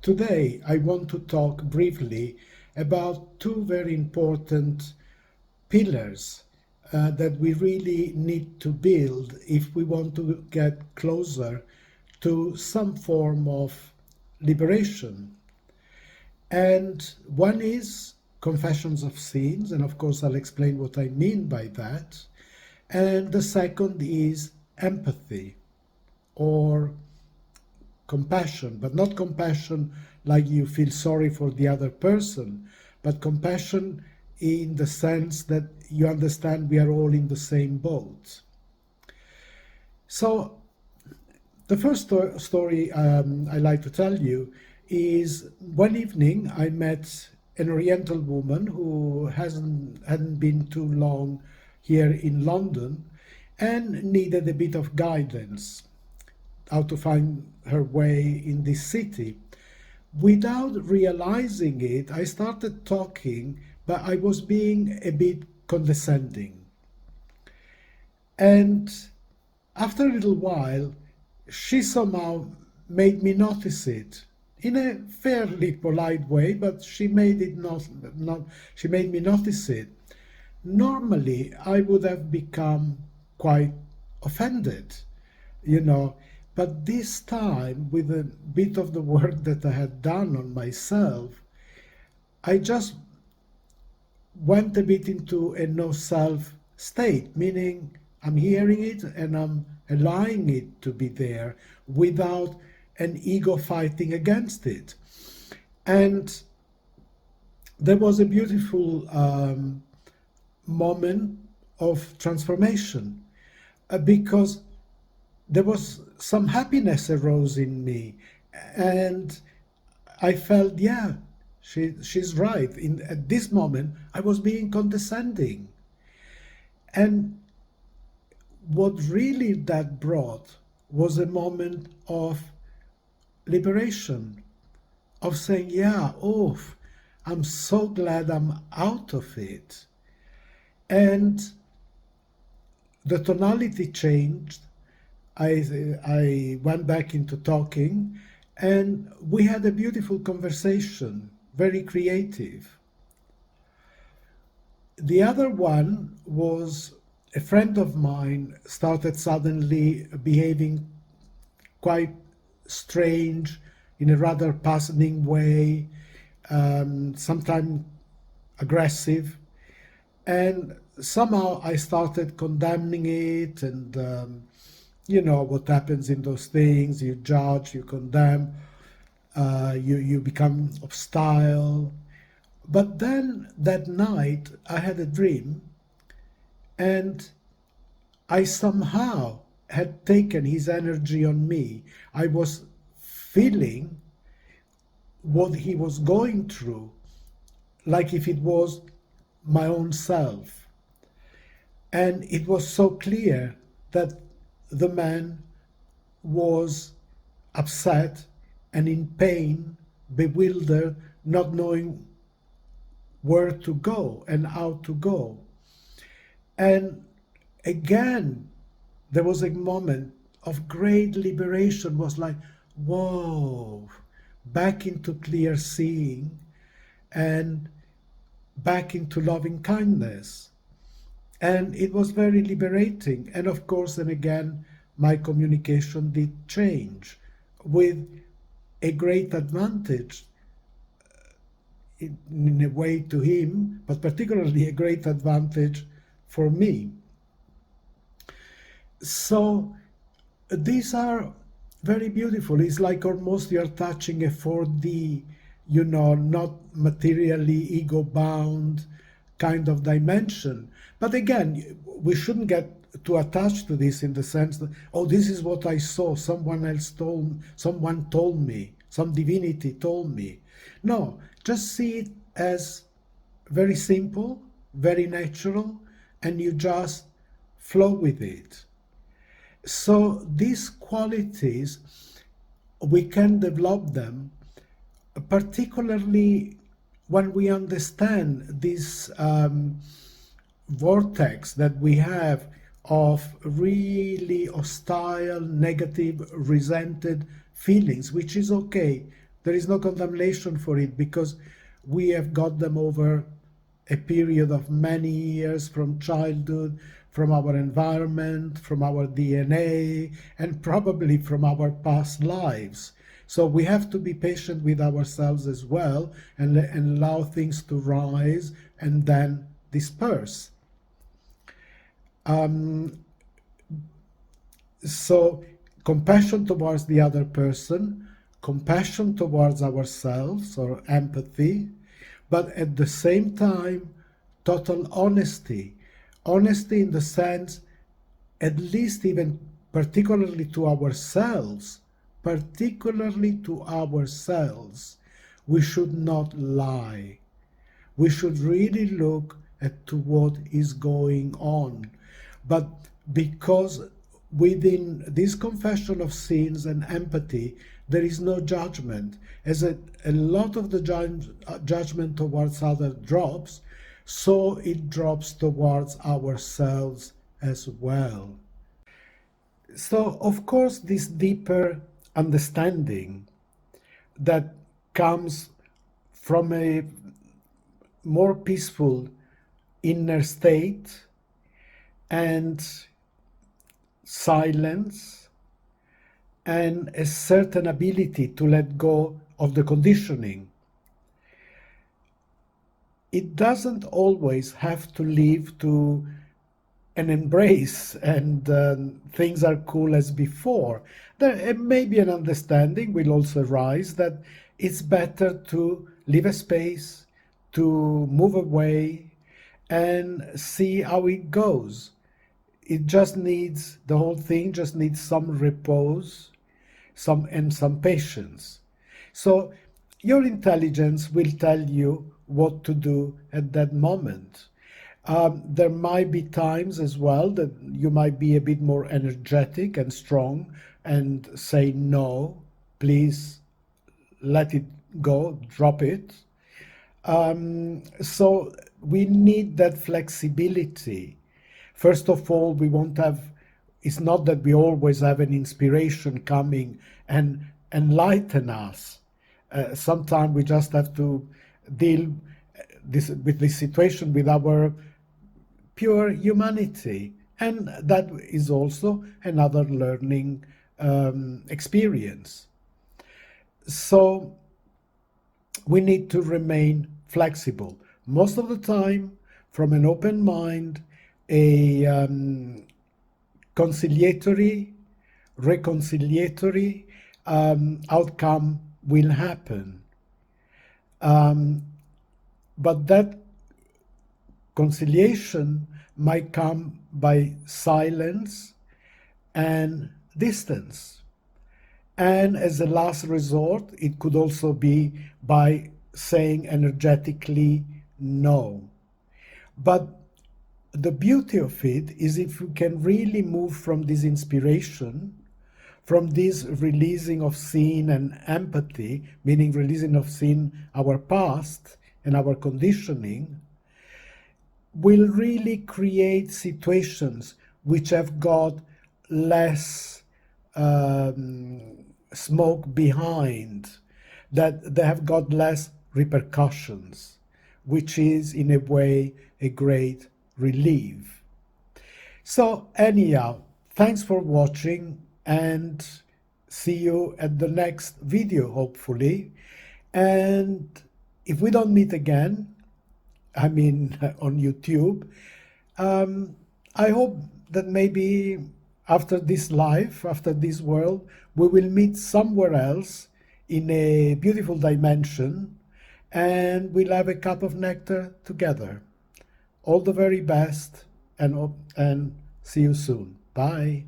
Today, I want to talk briefly about two very important pillars that we really need to build if we want to get closer to some form of liberation. And one is confessions of sins, and of course, I'll explain what I mean by that. And the second is empathy or compassion, but not compassion like you feel sorry for the other person, but compassion in the sense that you understand we are all in the same boat. So, the first story I like to tell you is one evening I met an Oriental woman who hadn't been too long here in London and needed a bit of guidance how to find her way in this city. Without realizing it, I started talking, but I was being a bit condescending. And after a little while, she somehow made me notice it in a fairly polite way, but she made me notice it. Normally, I would have become quite offended, you know, but this time, with a bit of the work that I had done on myself, I just went a bit into a no self state, meaning I'm hearing it and I'm allowing it to be there without an ego fighting against it. And there was a beautiful moment of transformation because there was some happiness arose in me, and I felt, yeah, she's right. At this moment, I was being condescending, and what really that brought was a moment of liberation, of saying, yeah, oh, I'm so glad I'm out of it, and the tonality changed. I went back into talking, and we had a beautiful conversation, very creative. The other one was a friend of mine started suddenly behaving quite strange in a rather puzzling way, sometimes aggressive, and somehow I started condemning it and you know what happens in those things. You judge, you condemn, you become hostile. But then that night I had a dream, and I somehow had taken his energy on me. I was feeling what he was going through, like if it was my own self. And it was so clear that the man was upset and in pain, bewildered, not knowing where to go and how to go. And again, there was a moment of great liberation, was like, whoa, back into clear seeing and back into loving kindness. And it was very liberating. And of course, then again, my communication did change with a great advantage in a way to him, but particularly a great advantage for me. So these are very beautiful. It's like almost you're touching a 4D, you know, not materially ego bound kind of dimension. But again, we shouldn't get too attached to this in the sense that, oh, this is what I saw, someone told me, some divinity told me. No, just see it as very simple, very natural, and you just flow with it. So these qualities, we can develop them, particularly when we understand this vortex that we have of really hostile, negative, resented feelings, which is okay. there is no condemnation for it, because we have got them over a period of many years, from childhood, from our environment, from our DNA, and probably from our past lives. So we have to be patient with ourselves as well, and allow things to rise and then disperse. So compassion towards the other person, compassion towards ourselves, or empathy, but at the same time, total honesty. Honesty in the sense, at least even particularly to ourselves, we should not lie. We should really look at to what is going on. But because within this confession of sins and empathy, there is no judgment. As a lot of the judgment towards others drops, so it drops towards ourselves as well. So, of course, this deeper understanding that comes from a more peaceful inner state and silence and a certain ability to let go of the conditioning. It doesn't always have to lead to an embrace and things are cool as before. There may be an understanding will also arise that it's better to leave a space, to move away and see how it goes. It just needs, the whole thing just needs some repose, some patience. So your intelligence will tell you what to do at that moment. There might be times as well that you might be a bit more energetic and strong and say, no, please let it go, drop it. So we need that flexibility. First of all, we won't have, it's not that we always have an inspiration coming and enlighten us. Sometimes we just have to deal with this situation with our pure humanity. And that is also another learning experience. So we need to remain flexible. Most of the time, from an open mind, a conciliatory, reconciliatory outcome will happen. But that conciliation might come by silence and distance. And as a last resort, it could also be by saying energetically no. But the beauty of it is if we can really move from this inspiration, from this releasing of sin and empathy, meaning releasing of sin, our past and our conditioning, will really create situations which have got less smoke behind, that they have got less repercussions, which is in a way a great relief. So anyhow, thanks for watching and see you at the next video, hopefully. And if we don't meet again, I mean on YouTube, I hope that maybe after this life, after this world, we will meet somewhere else in a beautiful dimension and we'll have a cup of nectar together. All the very best and see you soon. Bye.